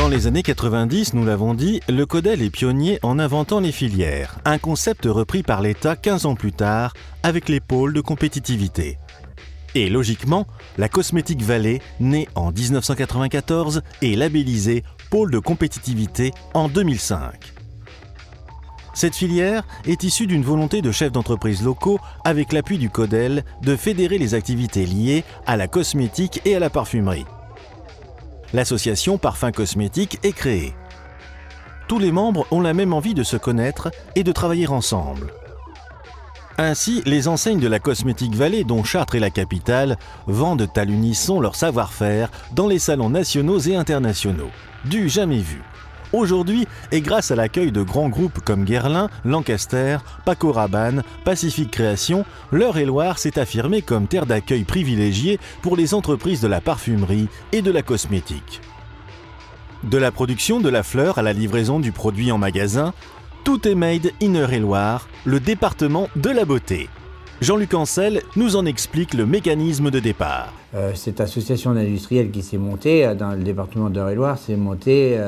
Dans les années 90, nous l'avons dit, le Codel est pionnier en inventant les filières, un concept repris par l'État 15 ans plus tard avec les pôles de compétitivité. Et logiquement, la Cosmétique Vallée, née en 1994, est labellisée pôle de compétitivité en 2005. Cette filière est issue d'une volonté de chefs d'entreprise locaux, avec l'appui du Codel, de fédérer les activités liées à la cosmétique et à la parfumerie. L'association Parfums Cosmétiques est créée. Tous les membres ont la même envie de se connaître et de travailler ensemble. Ainsi, les enseignes de la Cosmétique Vallée, dont Chartres est la capitale, vendent à l'unisson leur savoir-faire dans les salons nationaux et internationaux. Du jamais vu. Aujourd'hui, et grâce à l'accueil de grands groupes comme Guerlain, Lancaster, Paco Rabanne, Pacific Création, l'Eure-et-Loir s'est affirmée comme terre d'accueil privilégiée pour les entreprises de la parfumerie et de la cosmétique. De la production de la fleur à la livraison du produit en magasin, tout est made in Eure-et-Loir, le département de la beauté. Jean-Luc Ancel nous en explique le mécanisme de départ. Cette association d'industriels qui s'est montée dans le département d'Eure-et-Loir s'est montée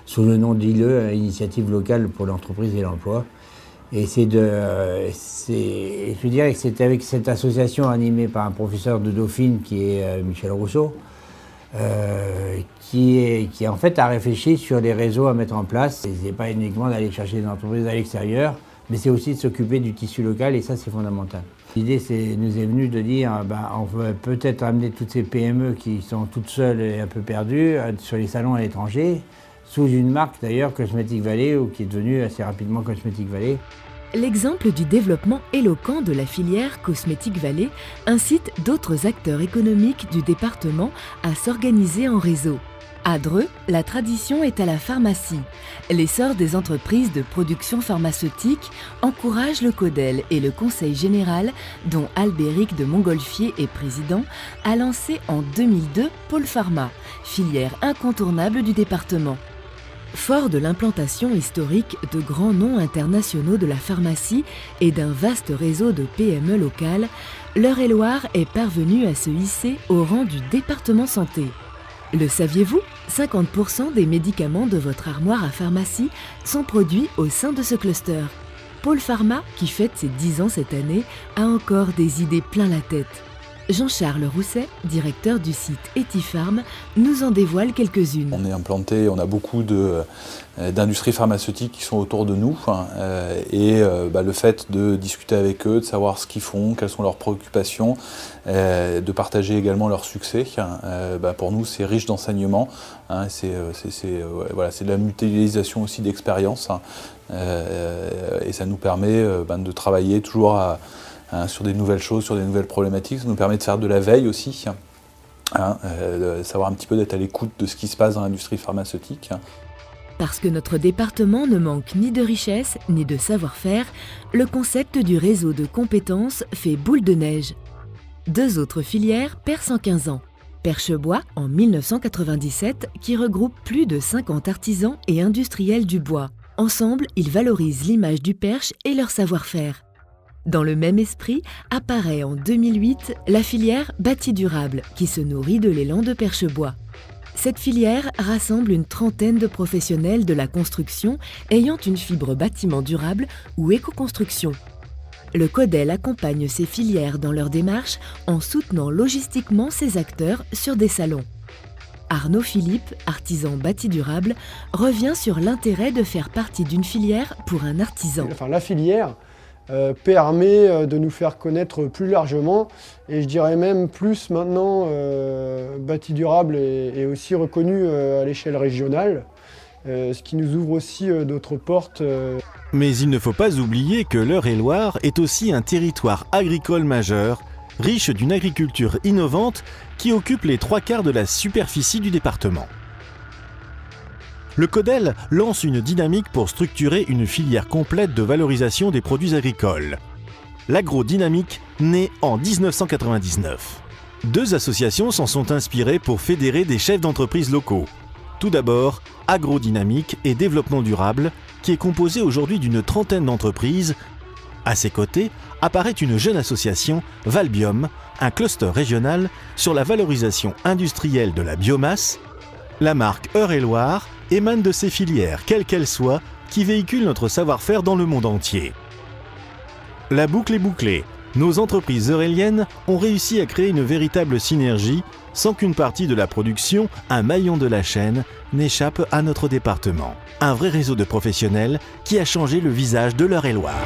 sous le nom d'ILE, Initiative locale pour l'entreprise et l'emploi. Et je dirais que c'est avec cette association animée par un professeur de Dauphine qui est Michel Rousseau, qui en fait a réfléchi sur les réseaux à mettre en place. Et c'est pas uniquement d'aller chercher des entreprises à l'extérieur, mais c'est aussi de s'occuper du tissu local, et ça c'est fondamental. L'idée nous est venue de dire on veut peut-être amener toutes ces PME qui sont toutes seules et un peu perdues sur les salons à l'étranger, sous une marque d'ailleurs Cosmétique Vallée, ou qui est devenue assez rapidement Cosmétique Vallée. L'exemple du développement éloquent de la filière Cosmétique Vallée incite d'autres acteurs économiques du département à s'organiser en réseau. À Dreux, la tradition est à la pharmacie. L'essor des entreprises de production pharmaceutique encourage le Codel et le Conseil général, dont Albéric de Montgolfier est président, a lancé en 2002 Pôle Pharma, filière incontournable du département. Fort de l'implantation historique de grands noms internationaux de la pharmacie et d'un vaste réseau de PME locales, l'Eure-et-Loir est parvenue à se hisser au rang du département santé. Le saviez-vous ? 50% des médicaments de votre armoire à pharmacie sont produits au sein de ce cluster. Pôle Pharma, qui fête ses 10 ans cette année, a encore des idées plein la tête. Jean-Charles Rousset, directeur du site Etifarm, nous en dévoile quelques-unes. On est implanté, on a beaucoup d'industries pharmaceutiques qui sont autour de nous, le fait de discuter avec eux, de savoir ce qu'ils font, quelles sont leurs préoccupations, de partager également leurs succès, pour nous c'est riche d'enseignements, c'est de la mutualisation aussi d'expériences, et ça nous permet de travailler toujours sur des nouvelles choses, sur des nouvelles problématiques. Ça nous permet de faire de la veille aussi, de savoir un petit peu d'être à l'écoute de ce qui se passe dans l'industrie pharmaceutique. Parce que notre département ne manque ni de richesse ni de savoir-faire, le concept du réseau de compétences fait boule de neige. Deux autres filières percent en 15 ans. Perchebois en 1997, qui regroupe plus de 50 artisans et industriels du bois. Ensemble, ils valorisent l'image du Perche et leur savoir-faire. Dans le même esprit, apparaît en 2008 la filière Bâti Durable, qui se nourrit de l'élan de Perchebois. Cette filière rassemble une trentaine de professionnels de la construction ayant une fibre bâtiment durable ou éco-construction. Le Codel accompagne ces filières dans leur démarche en soutenant logistiquement ces acteurs sur des salons. Arnaud Philippe, artisan bâti durable, revient sur l'intérêt de faire partie d'une filière pour un artisan. La filière permet de nous faire connaître plus largement, et je dirais même plus maintenant. Bâti durable est aussi reconnu à l'échelle régionale, ce qui nous ouvre aussi d'autres portes. Mais il ne faut pas oublier que l'Eure-et-Loir est aussi un territoire agricole majeur, riche d'une agriculture innovante qui occupe les 3/4 de la superficie du département. Le Codel lance une dynamique pour structurer une filière complète de valorisation des produits agricoles. L'agrodynamique naît en 1999. Deux associations s'en sont inspirées pour fédérer des chefs d'entreprise locaux. Tout d'abord, Agrodynamique et Développement Durable, qui est composé aujourd'hui d'une trentaine d'entreprises. À ses côtés, apparaît une jeune association, Valbiome, un cluster régional sur la valorisation industrielle de la biomasse, La marque Eure-et-Loir émane de ces filières, quelles qu'elles soient, qui véhiculent notre savoir-faire dans le monde entier. La boucle est bouclée. Nos entreprises euréliennes ont réussi à créer une véritable synergie sans qu'une partie de la production, un maillon de la chaîne, n'échappe à notre département. Un vrai réseau de professionnels qui a changé le visage de l'Eure-et-Loir.